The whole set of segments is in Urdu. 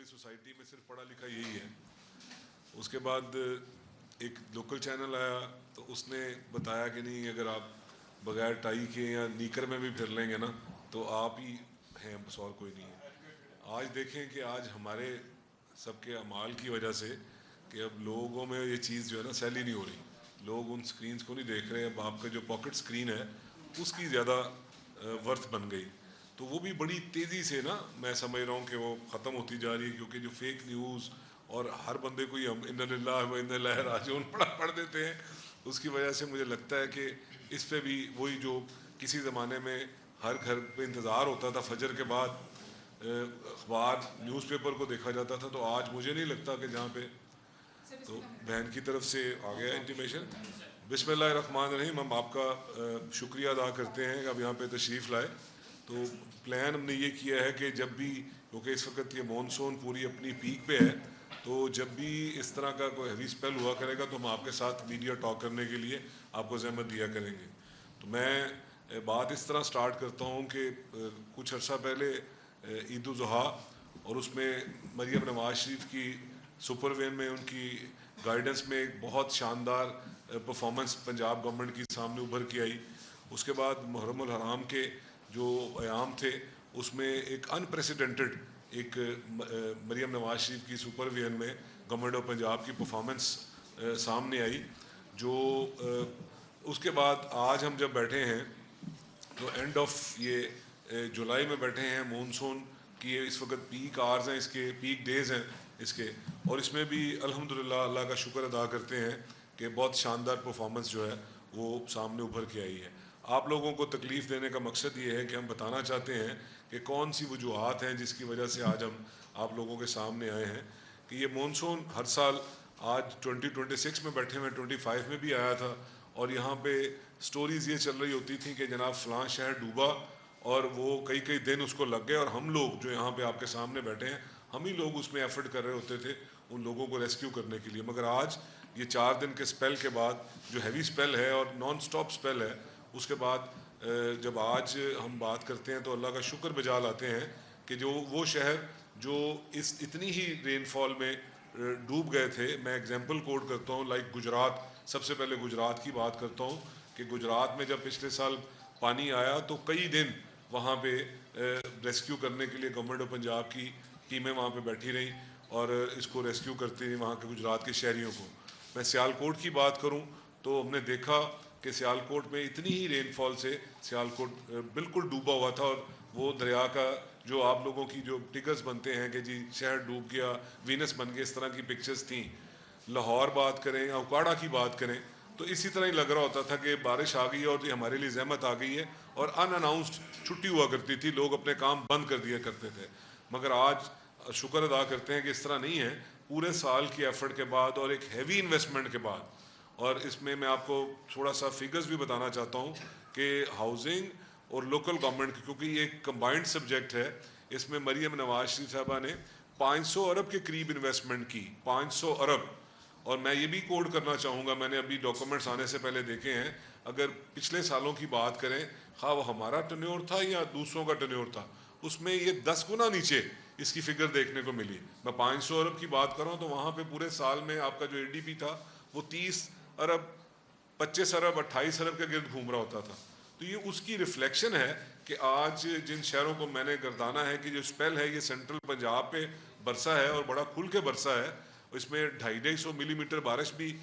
سوسائٹی میں صرف پڑھا لکھا یہی ہے. اس کے بعد ایک لوکل چینل آیا تو اس نے بتایا کہ نہیں اگر آپ بغیر ٹائی کے یا نیکر میں بھی پھر لیں گے نا تو آپ ہی ہیں, بس اور کوئی نہیں ہے. آج دیکھیں کہ آج ہمارے سب کے اعمال کی وجہ سے کہ اب لوگوں میں یہ چیز جو ہے نا سیل ہی نہیں ہو رہی, لوگ ان سکرینز کو نہیں دیکھ رہے. اب آپ کا جو پاکٹ سکرین ہے اس کی زیادہ ورتھ بن گئی, تو وہ بھی بڑی تیزی سے نا میں سمجھ رہا ہوں کہ وہ ختم ہوتی جا رہی ہے, کیونکہ جو فیک نیوز اور ہر بندے کو ہی ہم انا للہ و انا الیہ راجعون پڑھ دیتے ہیں, اس کی وجہ سے مجھے لگتا ہے کہ اس پہ بھی وہی جو کسی زمانے میں ہر گھر پہ انتظار ہوتا تھا فجر کے بعد اخبار نیوز پیپر کو دیکھا جاتا تھا, تو آج مجھے نہیں لگتا کہ جہاں پہ تو بہن کی طرف سے آ گیا انٹیمیشن. بسم اللہ الرحمن الرحیم. ہم آپ کا شکریہ ادا کرتے ہیں کہ آپ یہاں پہ تشریف لائے. تو پلان ہم نے یہ کیا ہے کہ جب بھی, کیونکہ اس وقت یہ مونسون پوری اپنی پیک پہ ہے, تو جب بھی اس طرح کا کوئی ہیوی اسپیل ہوا کرے گا تو ہم آپ کے ساتھ میڈیا ٹاک کرنے کے لیے آپ کو زحمت دیا کریں گے. تو میں بات اس طرح سٹارٹ کرتا ہوں کہ کچھ عرصہ پہلے عید الاضحیٰ اور اس میں مریم نواز شریف کی سپر وین میں ان کی گائیڈنس میں ایک بہت شاندار پرفارمنس پنجاب گورنمنٹ کی سامنے ابھر کے آئی. اس کے بعد محرم الحرام کے جو ایام تھے اس میں ایک انپریسیڈنٹڈ ایک مریم نواز شریف کی سپر وین میں گورنمنٹ آف پنجاب کی پرفارمنس سامنے آئی. جو اس کے بعد آج ہم جب بیٹھے ہیں تو اینڈ آف یہ جولائی میں بیٹھے ہیں, مونسون کی اس وقت پیک آرز ہیں, اس کے پیک ڈیز ہیں اس کے, اور اس میں بھی الحمدللہ اللہ کا شکر ادا کرتے ہیں کہ بہت شاندار پرفارمنس جو ہے وہ سامنے ابھر کے آئی ہے. آپ لوگوں کو تکلیف دینے کا مقصد یہ ہے کہ ہم بتانا چاہتے ہیں کہ کون سی وجوہات ہیں جس کی وجہ سے آج ہم آپ لوگوں کے سامنے آئے ہیں. کہ یہ مونسون ہر سال آج 2026 میں بیٹھے ہوئے 25 میں بھی آیا تھا, اور یہاں پہ سٹوریز یہ چل رہی ہوتی تھیں کہ جناب فلاں شہر ڈوبا اور وہ کئی دن اس کو لگ گئے, اور ہم لوگ جو یہاں پہ آپ کے سامنے بیٹھے ہیں ہم ہی لوگ اس میں ایفرٹ کر رہے ہوتے تھے ان لوگوں کو ریسکیو کرنے کے لیے. مگر آج یہ 4 دن کے سپیل کے بعد جو ہیوی سپیل ہے اور نان سٹاپ سپیل ہے, اس کے بعد جب آج ہم بات کرتے ہیں تو اللہ کا شکر بجا لاتے ہیں کہ جو وہ شہر جو اس اتنی ہی رین فال میں ڈوب گئے تھے, میں ایگزامپل کوٹ کرتا ہوں لائک گجرات. سب سے پہلے گجرات کی بات کرتا ہوں کہ گجرات میں جب پچھلے سال پانی آیا تو کئی دن وہاں پہ ریسکیو کرنے کے لیے گورنمنٹ آف پنجاب کی ٹیمیں وہاں پہ بیٹھی رہیں اور اس کو ریسکیو کرتے ہیں وہاں کے گجرات کے شہریوں کو. میں سیالکوٹ کی بات کروں تو ہم نے دیکھا کہ سیالکوٹ میں اتنی ہی رین فال سے سیالکوٹ بالکل ڈوبا ہوا تھا, اور وہ دریا کا جو آپ لوگوں کی جو ٹکرز بنتے ہیں کہ جی شہر ڈوب گیا, وینس بن گیا, اس طرح کی پکچرز تھیں. لاہور بات کریں یا اوکاڑا کی بات کریں تو اسی طرح ہی لگ رہا ہوتا تھا کہ بارش آ گئی ہے اور یہ ہمارے لیے زحمت آ گئی ہے, اور ان اناؤنسڈ چھٹی ہوا کرتی تھی, لوگ اپنے کام بند کر دیا کرتے تھے. مگر آج شکر ادا کرتے ہیں کہ اس طرح نہیں ہے. پورے سال کی ایفرٹ کے بعد اور ایک ہیوی انویسٹمنٹ کے بعد, اور اس میں آپ کو تھوڑا سا فگرز بھی بتانا چاہتا ہوں کہ ہاؤسنگ اور لوکل گورنمنٹ, کیونکہ یہ ایک کمبائنڈ سبجیکٹ ہے, اس میں مریم نواز شریف صاحبہ نے 500 ارب کے قریب انویسٹمنٹ کی, 500 ارب. اور میں یہ بھی کوڈ کرنا چاہوں گا, میں نے ابھی ڈاکومنٹس آنے سے پہلے دیکھے ہیں, اگر پچھلے سالوں کی بات کریں خواہ وہ ہمارا ٹرنیور تھا یا دوسروں کا ٹرنیور تھا, اس میں یہ 10 گنا نیچے اس کی فگر دیکھنے کو ملی. میں 500 ارب کی بات کر رہا ہوں تو وہاں پہ پورے سال میں آپ کا جو اے ڈی پی تھا وہ 30 ارب 25 ارب 28 ارب کے گرد گھوم رہا ہوتا تھا. تو یہ اس کی ریفلیکشن ہے کہ آج جن شہروں کو میں نے گردانا ہے کہ جو اسپیل ہے یہ سینٹرل پنجاب پہ برسا ہے اور بڑا کھل کے برسا ہے, اس میں 250 ملی میٹر بارش بھی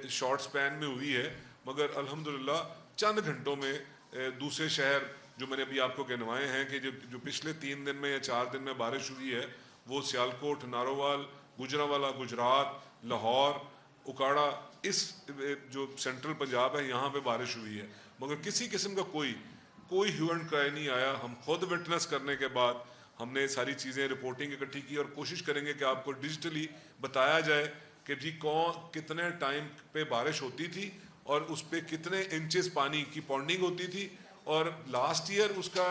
شارٹ سپین میں ہوئی ہے. مگر الحمدللہ چند گھنٹوں میں دوسرے شہر جو میں نے ابھی آپ کو گنوائے ہیں کہ جو پچھلے 3 دن میں یا 4 دن میں بارش ہوئی ہے وہ سیالکوٹ, نارووال, گوجرانوالا, گجرات, لاہور, اکاڑا, اس جو سینٹرل پنجاب ہے یہاں پہ بارش ہوئی ہے. مگر کسی قسم کا کوئی ہیو اینڈ کرائے نہیں آیا. ہم خود وٹنس کرنے کے بعد ہم نے ساری چیزیں رپورٹنگ اکٹھی کی, اور کوشش کریں گے کہ آپ کو ڈیجیٹلی بتایا جائے کہ جی کتنے ٹائم پہ بارش ہوتی تھی اور اس پہ کتنے انچز پانی کی پونڈنگ ہوتی تھی, اور لاسٹ ایئر اس کا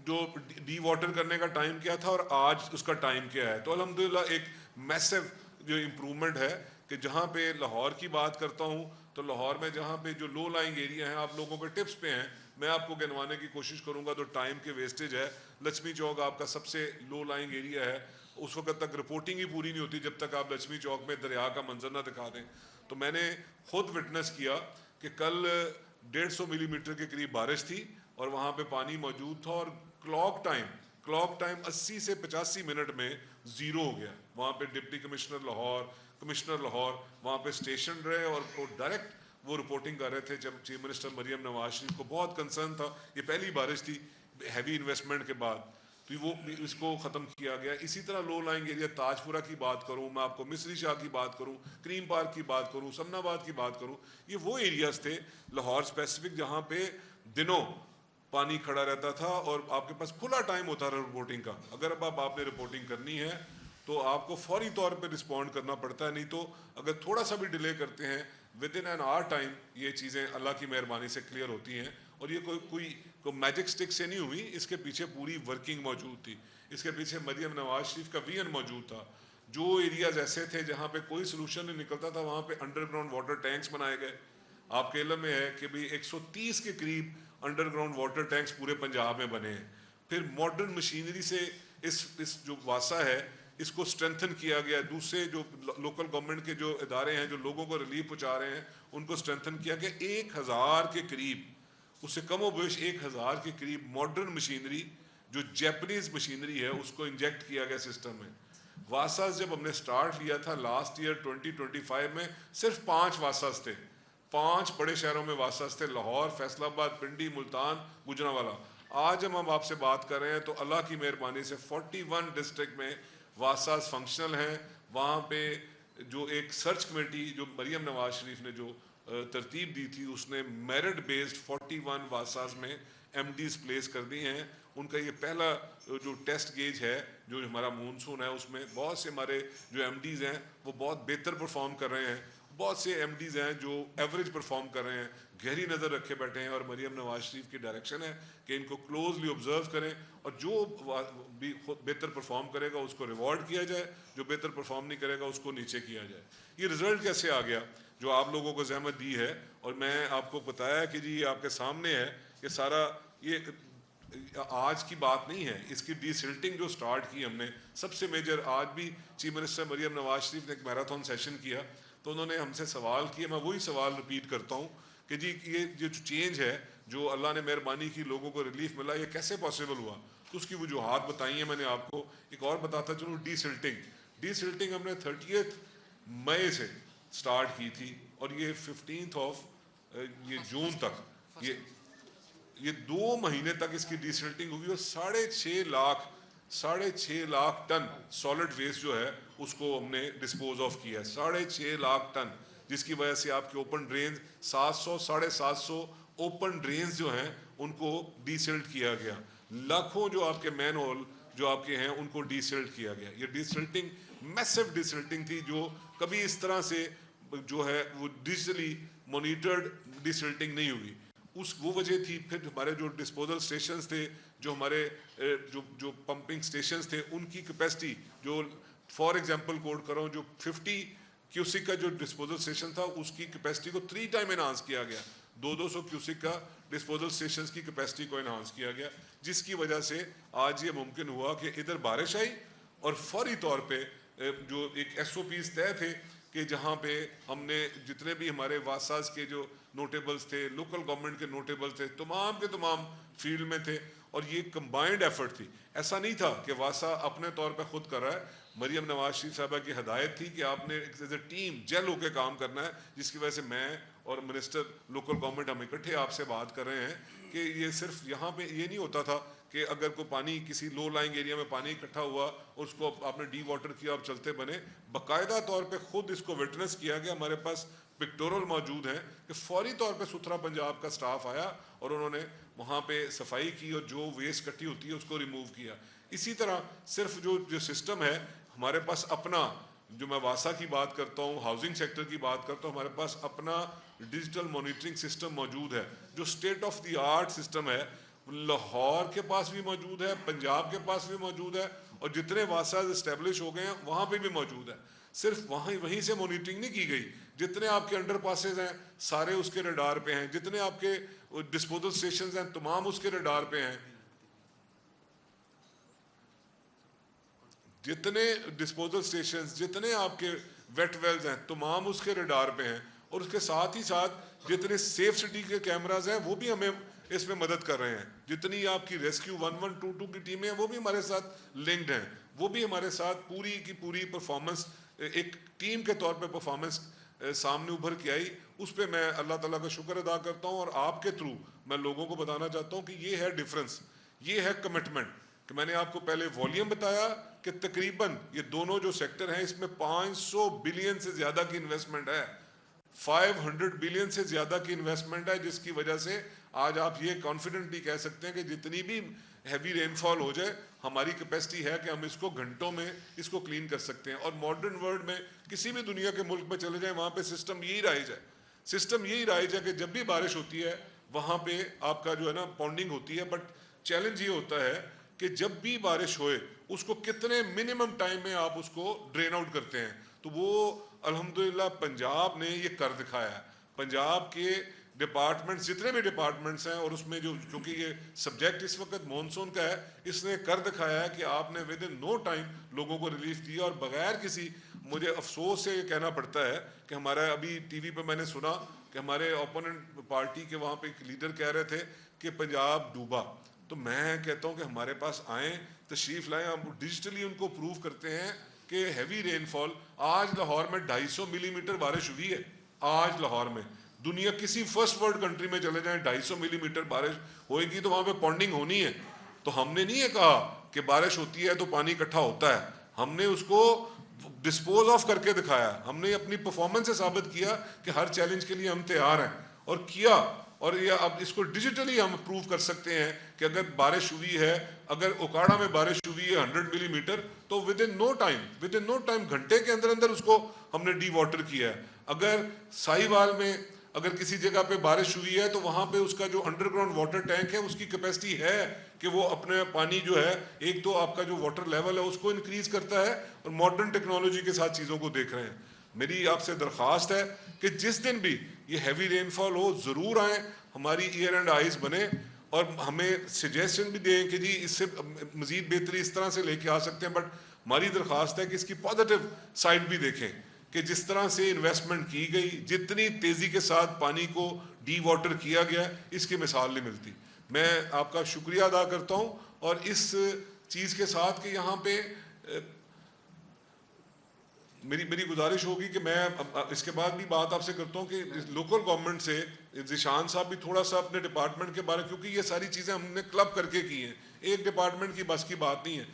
جو ڈی واٹر کرنے کا ٹائم کیا تھا اور آج اس کا ٹائم کیا ہے. تو الحمدللہ ایک میسو جو امپرومنٹ ہے کہ جہاں پہ لاہور کی بات کرتا ہوں تو لاہور میں جہاں پہ جو لو لائنگ ایریا ہیں آپ لوگوں کے ٹپس پہ ہیں, میں آپ کو گنوانے کی کوشش کروں گا تو ٹائم کے ویسٹیج ہے. لکشمی چوک آپ کا سب سے لو لائنگ ایریا ہے, اس وقت تک رپورٹنگ ہی پوری نہیں ہوتی جب تک آپ لچھمی چوک میں دریا کا منظر نہ دکھا دیں. تو میں نے خود وٹنس کیا کہ کل 150 ملی میٹر کے قریب بارش تھی اور وہاں پہ پانی موجود تھا, اور کلاک ٹائم 80 سے 85 منٹ میں زیرو ہو گیا. وہاں پہ ڈپٹی کمشنر لاہور وہاں پہ اسٹیشن رہے اور ڈائریکٹ وہ رپورٹنگ کر رہے تھے. جب چیف منسٹر مریم نواز شریف کو بہت کنسرن تھا, یہ پہلی بارش تھی ہیوی انویسٹمنٹ کے بعد, تو وہ اس کو ختم کیا گیا. اسی طرح لو لائنگ ایریا تاج پورہ کی بات کروں, میں آپ کو مصری شاہ کی بات کروں, کریم پارک کی بات کروں, سمن آباد کی بات کروں, یہ وہ ایریاز تھے لاہور اسپیسیفک جہاں پہ دنوں پانی کھڑا رہتا تھا اور آپ کے پاس کھلا ٹائم ہوتا رہا رپورٹنگ کا. اگر اب آپ نے رپورٹنگ کرنی ہے تو آپ کو فوری طور پہ رسپونڈ کرنا پڑتا ہے, نہیں تو اگر تھوڑا سا بھی ڈیلے کرتے ہیں with in an hour time یہ چیزیں اللہ کی مہربانی سے کلیئر ہوتی ہیں. اور یہ کوئی میجک سٹک سے نہیں ہوئی, اس کے پیچھے پوری ورکنگ موجود تھی. اس کے پیچھے مریم نواز شریف کا ویژن موجود تھا. جو ایریاز ایسے تھے جہاں پہ کوئی سلوشن نہیں نکلتا تھا وہاں پہ انڈر گراؤنڈ واٹر ٹینکس بنائے گئے. آپ کے علم میں ہے کہ بھی 130 کے قریب انڈر گراؤنڈ واٹر ٹینکس پورے پنجاب میں بنے ہیں. پھر ماڈرن مشینری سے اس جو واسا ہے اس کو اسٹرینتھن کیا گیا. دوسرے جو لوکل گورنمنٹ کے جو ادارے ہیں جو لوگوں کو ریلیف پہنچا رہے ہیں ان کو اسٹرینتھن کیا گیا. 1000 کے قریب, اس سے کم و بیش 1000 کے قریب ماڈرن مشینری جو جیپنیز مشینری ہے اس کو انجیکٹ کیا گیا سسٹم میں. واساز جب ہم نے سٹارٹ لیا تھا لاسٹ ایئر 2025 میں صرف 5 واساز تھے, 5 بڑے شہروں میں واساز تھے, لاہور, فیصل آباد, پنڈی, ملتان, گوجرانوالا. آج ہم آپ سے بات کر رہے ہیں تو اللہ کی مہربانی سے 41 ڈسٹرکٹ میں واساز فنکشنل ہیں. وہاں پہ جو ایک سرچ کمیٹی جو مریم نواز شریف نے جو ترتیب دی تھی اس نے میرٹ بیسڈ 41 واساز میں ایم ڈیز پلیس کر دی ہیں. ان کا یہ پہلا جو ٹیسٹ گیج ہے جو ہمارا مونسون ہے اس میں بہت سے ہمارے جو ایم ڈیز ہیں وہ بہت بہتر پرفارم کر رہے ہیں. بہت سے ایم ڈیز ہیں جو ایوریج پرفارم کر رہے ہیں, گہری نظر رکھے بیٹھے ہیں, اور مریم نواز شریف کی ڈائریکشن ہے کہ ان کو کلوزلی آبزرو کریں اور جو بھی بہتر پرفارم کرے گا اس کو ریوارڈ کیا جائے, جو بہتر پرفارم نہیں کرے گا اس کو نیچے کیا جائے. یہ رزلٹ کیسے آ گیا جو آپ لوگوں کو زحمت دی ہے, اور میں آپ کو بتایا کہ جی یہ آپ کے سامنے ہے. یہ سارا یہ آج کی بات نہیں ہے, اس کی ڈی سلٹنگ جو سٹارٹ کی ہم نے سب سے میجر. آج بھی چیف منسٹر مریم نواز شریف نے ایک میراتھن سیشن کیا تو انہوں نے ہم سے سوال کیا, میں وہی سوال رپیٹ کرتا ہوں کہ جی یہ جو چینج ہے جو اللہ نے مہربانی کی لوگوں کو ریلیف ملا یہ کیسے پاسبل ہوا. تو اس کی وجوہات بتائی ہیں میں نے آپ کو. ایک اور بتاتا چلوں, ڈی سلٹنگ ہم نے 30 مئی سے سٹارٹ کی تھی اور یہ 15 یہ جون تک یہ 2 مہینے تک اس کی ڈی سلٹنگ ہوئی اور 6.5 لاکھ ٹن سالڈ ویسٹ جو ہے اس کو ہم نے ڈسپوز آف کیا ہے. 6.5 لاکھ ٹن, جس کی وجہ سے آپ کے اوپن ڈرینز 700-750 اوپن ڈرینز جو ہیں ان کو ڈی سلٹ کیا گیا. لاکھوں جو آپ کے مین ہول جو آپ کے ہیں ان کو ڈی سلٹ کیا گیا. یہ ڈی سلٹنگ میسو ڈی سلٹنگ تھی جو کبھی اس طرح سے جو ہے وہ ڈیجیٹلی مانیٹرڈ ڈی سلٹنگ نہیں ہوئی. وہ وجہ تھی. پھر ہمارے جو ڈسپوزل سٹیشنز تھے, جو ہمارے جو پمپنگ سٹیشنز تھے, ان کی کیپیسٹی جو فار ایگزامپل کوٹ کر رہا ہوں, جو 50 کیوسک کا جو ڈسپوزل سٹیشن تھا اس کی کیپیسٹی کو 3 ٹائم انہانس کیا گیا. 200 کیوسک کا ڈسپوزل سٹیشنز کی کیپیسٹی کو انہانس کیا گیا, جس کی وجہ سے آج یہ ممکن ہوا کہ ادھر بارش آئی اور فوری طور پہ جو ایک ایس او پیز طے تھے کہ جہاں پہ ہم نے جتنے بھی ہمارے واساز کے جو نوٹیبلز تھے, لوکل گورنمنٹ کے نوٹیبل تھے, تمام کے تمام فیلڈ میں تھے اور یہ کمبائنڈ ایفرٹ تھی. ایسا نہیں تھا کہ واسا اپنے طور پہ خود کر رہا ہے. مریم نواز شریف صاحبہ کی ہدایت تھی کہ آپ نے ایز اے ٹیم جیل ہو کے کام کرنا ہے, جس کی وجہ سے میں اور منسٹر لوکل گورنمنٹ ہم اکٹھے آپ سے بات کر رہے ہیں کہ یہ صرف یہاں پہ یہ نہیں ہوتا تھا کہ اگر کوئی پانی کسی لو لائنگ ایریا میں پانی اکٹھا ہوا اس کو آپ نے ڈی واٹر کیا, آپ چلتے بنے. باقاعدہ طور پہ خود اس کو وٹنس کیا گیا. ہمارے پاس پکٹورل موجود ہیں کہ فوری طور پہ ستھرا پنجاب کا سٹاف آیا اور انہوں نے وہاں پہ صفائی کی اور جو ویسٹ کٹی ہوتی ہے اس کو ریموو کیا. اسی طرح صرف جو سسٹم ہے ہمارے پاس اپنا, جو میں واسا کی بات کرتا ہوں, ہاؤسنگ سیکٹر کی بات کرتا ہوں, ہمارے پاس اپنا ڈیجیٹل مانیٹرنگ سسٹم موجود ہے جو state of the art system ہے. لاہور کے پاس بھی موجود ہے, پنجاب کے پاس بھی موجود ہے, اور جتنے واساز اسٹیبلش ہو گئے ہیں وہاں پہ بھی موجود ہے. صرف وہیں سے مانیٹرنگ نہیں کی گئی, جتنے آپ کے انڈر پاسز ہیں سارے اس کے ریڈار پہ ہیں, جتنے آپ کے ڈسپوزل سٹیشنز ہیں تمام اس کے ریڈار پہ ہیں. جتنے ڈسپوزل سٹیشنز، جتنے آپ کے ویٹ ویلز ہیں، تمام اس کے ریڈار پہ ہیں، اور اس کے ساتھ ہی ساتھ جتنے سیف سٹی کے کیمراز ہیں وہ بھی ہمیں اس میں مدد کر رہے ہیں. جتنی آپ کی ریسکیو 1122 کی ٹیمیں ہیں وہ بھی ہمارے ساتھ لنکڈ ہیں، وہ بھی ہمارے ساتھ پوری کی پوری پرفارمنس ایک ٹیم کے طور پہ پرفارمنس سامنے ابھر کے آئی. اس پہ میں اللہ تعالیٰ کا شکر ادا کرتا ہوں، اور آپ کے تھرو میں لوگوں کو بتانا چاہتا ہوں کہ یہ ہے ڈفرنس، یہ ہے کمٹمنٹ. کہ میں نے آپ کو پہلے والیوم بتایا کہ تقریباً یہ دونوں جو سیکٹر ہیں اس میں 500 بلین سے زیادہ کی انویسٹمنٹ ہے، 500 بلین سے زیادہ کی انویسٹمنٹ ہے، جس کی وجہ سے آج آپ یہ کانفیڈنٹلی کہہ سکتے ہیں کہ جتنی بھی ہیوی رین فال ہو جائے ہماری کیپیسٹی ہے کہ ہم اس کو گھنٹوں میں اس کو کلین کر سکتے ہیں. اور ماڈرن ورلڈ میں کسی بھی دنیا کے ملک میں چلے جائیں وہاں پہ سسٹم یہی رائج ہے کہ جب بھی بارش ہوتی ہے وہاں پہ آپ کا جو ہے نا پونڈنگ ہوتی ہے. بٹ چیلنج یہ ہوتا ہے کہ جب بھی بارش ہوئے اس کو کتنے منیمم ٹائم میں آپ اس کو ڈرین آؤٹ کرتے ہیں. تو وہ الحمدللہ پنجاب نے یہ کر دکھایا ہے. پنجاب کے ڈپارٹمنٹس جتنے بھی ڈپارٹمنٹس ہیں، اور اس میں جو کیونکہ یہ سبجیکٹ اس وقت مونسون کا ہے، اس نے کر دکھایا ہے کہ آپ نے ود ان نو ٹائم لوگوں کو ریلیف دیا. اور بغیر کسی، مجھے افسوس سے یہ کہنا پڑتا ہے کہ ہمارا ابھی ٹی وی پہ میں نے سنا کہ ہمارے اوپوننٹ پارٹی کے وہاں پہ ایک لیڈر کہہ رہے تھے کہ پنجاب ڈوبا. تو میں کہتا ہوں کہ ہمارے پاس آئیں، تشریف لائیں، ہم ڈیجیٹلی ان کو پروو کرتے ہیں کہ ہیوی رین فال آج لاہور میں 250 ملی میٹر بارش ہوئی ہے. آج لاہور میں دنیا کسی فرسٹ ورلڈ کنٹری میں چلے جائیں 250 ملی میٹر بارش ہوئے گی تو وہاں پہ پونڈنگ ہونی ہے. تو ہم نے نہیں یہ کہا کہ بارش ہوتی ہے تو پانی اکٹھا ہوتا ہے، ہم نے اس کو ڈسپوز آف کر کے دکھایا. ہم نے اپنی پرفارمنس سے ثابت کیا کہ ہر چیلنج کے لیے ہم تیار ہیں، اور کیا. اور یہ اب اس کو ڈیجیٹلی ہم پروو کر سکتے ہیں کہ اگر بارش ہوئی ہے، اگر اوکاڑا میں بارش ہوئی ہے 100 ملی میٹر تو ود ان نو ٹائم گھنٹے کے اندر اندر اس کو ہم نے ڈی واٹر کیا ہے. اگر ساہیوال میں اگر کسی جگہ پہ بارش ہوئی ہے تو وہاں پہ اس کا جو انڈر گراؤنڈ واٹر ٹینک ہے اس کی کیپیسٹی ہے کہ وہ اپنے پانی جو ہے، ایک تو آپ کا جو واٹر لیول ہے اس کو انکریز کرتا ہے، اور ماڈرن ٹیکنالوجی کے ساتھ چیزوں کو دیکھ رہے ہیں. میری آپ سے درخواست ہے کہ جس دن بھی یہ ہیوی رین فال ہو ضرور آئیں، ہماری ایئر اینڈ آئیز بنے، اور ہمیں سجیشن بھی دیں کہ جی اس سے مزید بہتری اس طرح سے لے کے آ سکتے ہیں. بٹ ہماری درخواست ہے کہ اس کی پازیٹیو سائڈ بھی دیکھیں کہ جس طرح سے انویسٹمنٹ کی گئی، جتنی تیزی کے ساتھ پانی کو ڈی واٹر کیا گیا، اس کی مثال نہیں ملتی. میں آپ کا شکریہ ادا کرتا ہوں، اور اس چیز کے ساتھ کہ یہاں پہ میری گزارش ہوگی کہ میں اس کے بعد بھی بات آپ سے کرتا ہوں کہ لوکل گورنمنٹ سے ذیشان صاحب بھی تھوڑا سا اپنے ڈپارٹمنٹ کے بارے، کیونکہ یہ ساری چیزیں ہم نے کلب کر کے کی ہیں، ایک ڈپارٹمنٹ کی بس کی بات نہیں ہے.